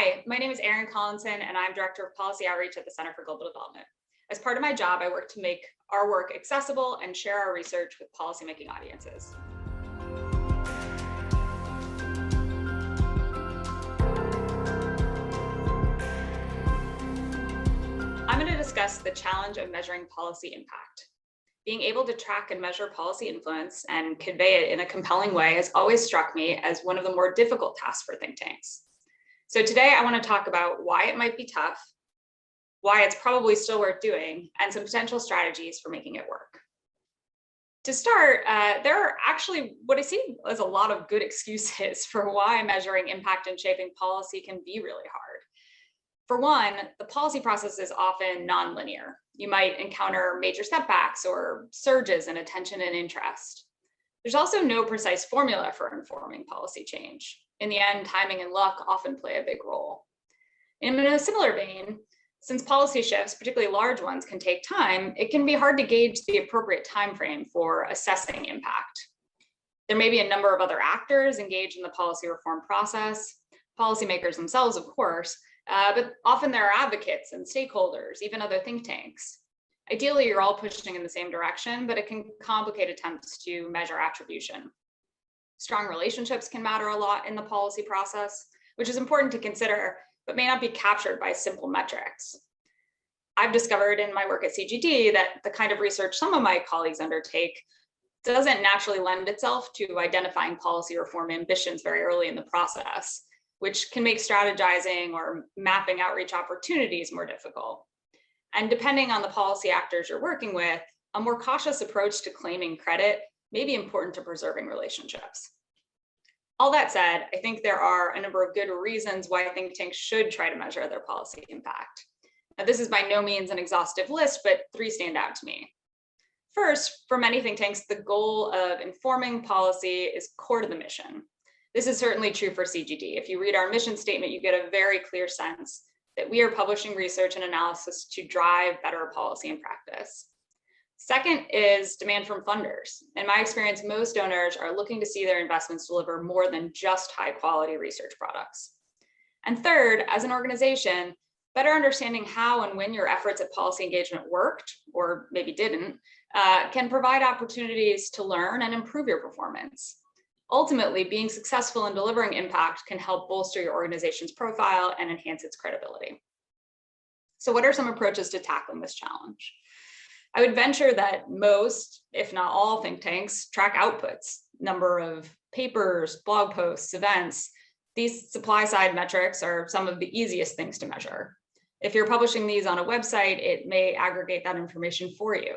Hi, my name is Erin Collinson, and I'm Director of Policy Outreach at the Center for Global Development. As part of my job, I work to make our work accessible and share our research with policymaking audiences. I'm going to discuss the challenge of measuring policy impact. Being able to track and measure policy influence and convey it in a compelling way has always struck me as one of the more difficult tasks for think tanks. So today I want to talk about why it might be tough, why it's probably still worth doing, and some potential strategies for making it work. To start, there are actually what I see as a lot of good excuses for why measuring impact and shaping policy can be really hard. For one, the policy process is often nonlinear. You might encounter major setbacks or surges in attention and interest. There's also no precise formula for informing policy change. In the end, timing and luck often play a big role. And in a similar vein, since policy shifts, particularly large ones, can take time, it can be hard to gauge the appropriate time frame for assessing impact. There may be a number of other actors engaged in the policy reform process, policymakers themselves, of course, but often there are advocates and stakeholders, even other think tanks. Ideally, you're all pushing in the same direction, but it can complicate attempts to measure attribution. Strong relationships can matter a lot in the policy process, which is important to consider, but may not be captured by simple metrics. I've discovered in my work at CGD that the kind of research some of my colleagues undertake doesn't naturally lend itself to identifying policy reform ambitions very early in the process, which can make strategizing or mapping outreach opportunities more difficult. And depending on the policy actors you're working with, a more cautious approach to claiming credit may be important to preserving relationships. All that said, I think there are a number of good reasons why think tanks should try to measure their policy impact. Now, this is by no means an exhaustive list, but three stand out to me. First, for many think tanks, the goal of informing policy is core to the mission. This is certainly true for CGD. If you read our mission statement, you get a very clear sense that we are publishing research and analysis to drive better policy and practice. Second is demand from funders. In my experience, most donors are looking to see their investments deliver more than just high quality research products. And third, as an organization, better understanding how and when your efforts at policy engagement worked, or maybe didn't, can provide opportunities to learn and improve your performance. Ultimately, being successful in delivering impact can help bolster your organization's profile and enhance its credibility. So what are some approaches to tackling this challenge? I would venture that most, if not all, think tanks track outputs, number of papers, blog posts, events. These supply side metrics are some of the easiest things to measure. If you're publishing these on a website, it may aggregate that information for you.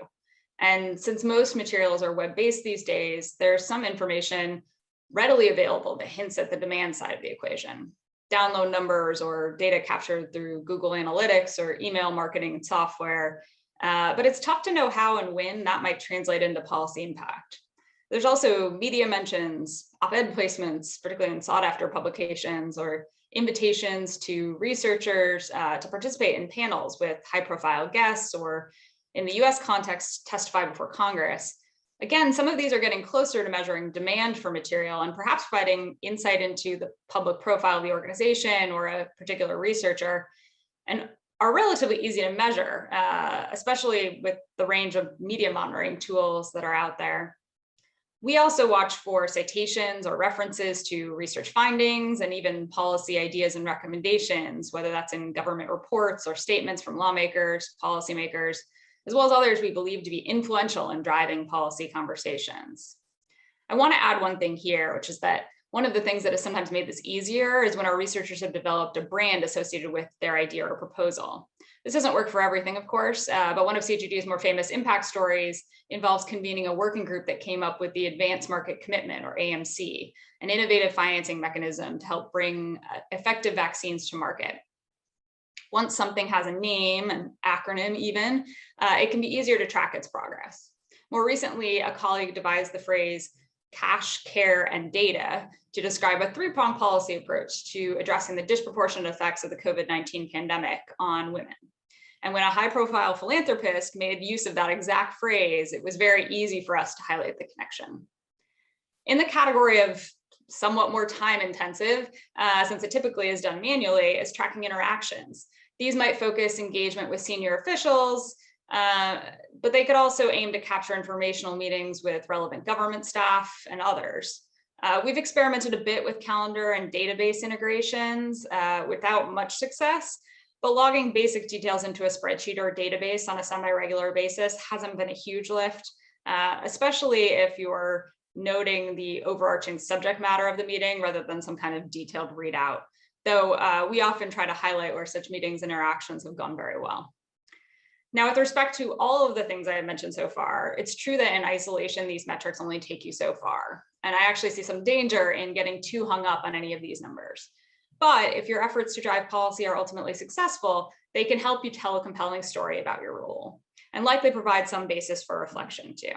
And since most materials are web-based these days, there's some information readily available that hints at the demand side of the equation. Download numbers or data captured through Google Analytics or email marketing software. But it's tough to know how and when that might translate into policy impact. There's also media mentions, op-ed placements, particularly in sought after publications, or invitations to researchers to participate in panels with high profile guests, or in the US context, testify before Congress. Again, some of these are getting closer to measuring demand for material and perhaps providing insight into the public profile of the organization or a particular researcher, and are relatively easy to measure, especially with the range of media monitoring tools that are out there. We also watch for citations or references to research findings and even policy ideas and recommendations, whether that's in government reports or statements from lawmakers, policymakers, as well as others we believe to be influential in driving policy conversations. I want to add one thing here, which is that one of the things that has sometimes made this easier is when our researchers have developed a brand associated with their idea or proposal. This doesn't work for everything, of course, but one of CGD's more famous impact stories involves convening a working group that came up with the Advanced Market Commitment, or AMC, an innovative financing mechanism to help bring effective vaccines to market. Once something has a name, an acronym even, it can be easier to track its progress. More recently, a colleague devised the phrase cash, care, and data to describe a three-pronged policy approach to addressing the disproportionate effects of the COVID-19 pandemic on women. And when a high-profile philanthropist made use of that exact phrase, it was very easy for us to highlight the connection. In the category of somewhat more time intensive, since it typically is done manually, is tracking interactions. These might focus engagement with senior officials, but they could also aim to capture informational meetings with relevant government staff and others. We've experimented a bit with calendar and database integrations without much success, but logging basic details into a spreadsheet or database on a semi-regular basis hasn't been a huge lift, especially if you're noting the overarching subject matter of the meeting rather than some kind of detailed readout, though we often try to highlight where such meetings and interactions have gone very well. Now, with respect to all of the things I have mentioned so far, it's true that in isolation, these metrics only take you so far. And I actually see some danger in getting too hung up on any of these numbers. But if your efforts to drive policy are ultimately successful, they can help you tell a compelling story about your role and likely provide some basis for reflection too.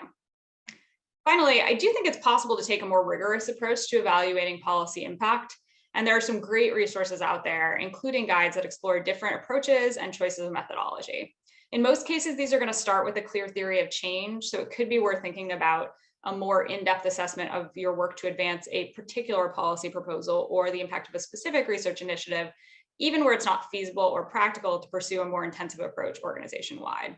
Finally, I do think it's possible to take a more rigorous approach to evaluating policy impact. And there are some great resources out there, including guides that explore different approaches and choices of methodology. In most cases, these are going to start with a clear theory of change, so it could be worth thinking about a more in-depth assessment of your work to advance a particular policy proposal or the impact of a specific research initiative, even where it's not feasible or practical to pursue a more intensive approach organization-wide.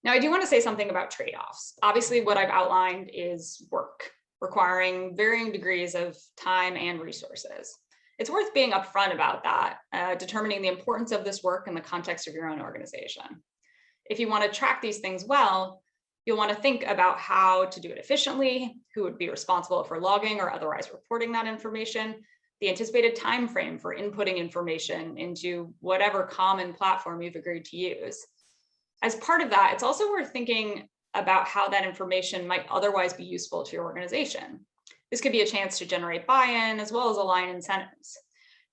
Now, I do want to say something about trade-offs. Obviously, what I've outlined is work, requiring varying degrees of time and resources. It's worth being upfront about that, determining the importance of this work in the context of your own organization. If you want to track these things well, you'll want to think about how to do it efficiently, who would be responsible for logging or otherwise reporting that information, the anticipated time frame for inputting information into whatever common platform you've agreed to use. As part of that, it's also worth thinking about how that information might otherwise be useful to your organization. This could be a chance to generate buy-in as well as align incentives.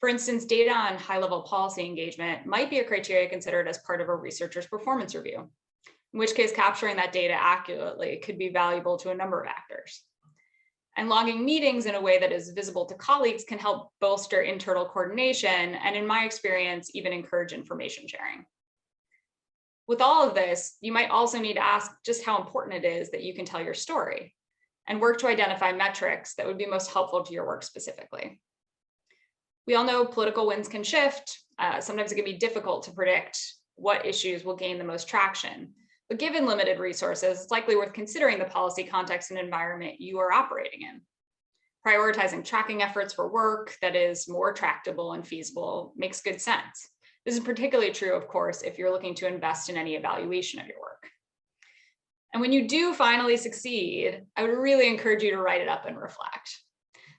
For instance, data on high-level policy engagement might be a criteria considered as part of a researcher's performance review, in which case capturing that data accurately could be valuable to a number of actors. And logging meetings in a way that is visible to colleagues can help bolster internal coordination and, in my experience, even encourage information sharing. With all of this, you might also need to ask just how important it is that you can tell your story and work to identify metrics that would be most helpful to your work specifically. We all know political winds can shift. Sometimes it can be difficult to predict what issues will gain the most traction. But given limited resources, it's likely worth considering the policy context and environment you are operating in. Prioritizing tracking efforts for work that is more tractable and feasible makes good sense. This is particularly true, of course, if you're looking to invest in any evaluation of your work. And when you do finally succeed, I would really encourage you to write it up and reflect.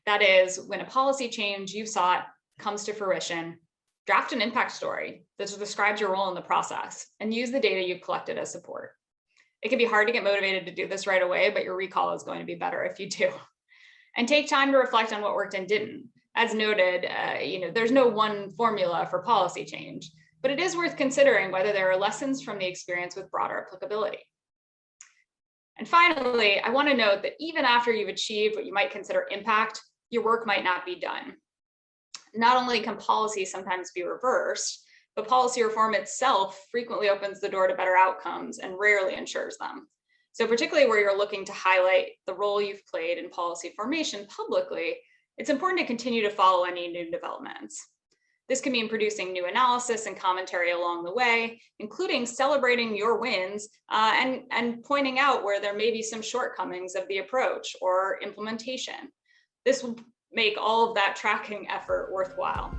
That is, when a policy change you've sought comes to fruition, draft an impact story that describes your role in the process and use the data you've collected as support. It can be hard to get motivated to do this right away, but your recall is going to be better if you do. And take time to reflect on what worked and didn't. As noted, there's no one formula for policy change, but it is worth considering whether there are lessons from the experience with broader applicability. And finally, I want to note that even after you've achieved what you might consider impact, your work might not be done. Not only can policy sometimes be reversed, but policy reform itself frequently opens the door to better outcomes and rarely ensures them. So particularly where you're looking to highlight the role you've played in policy formation publicly, it's important to continue to follow any new developments. This can mean producing new analysis and commentary along the way, including celebrating your wins and pointing out where there may be some shortcomings of the approach or implementation. This will make all of that tracking effort worthwhile.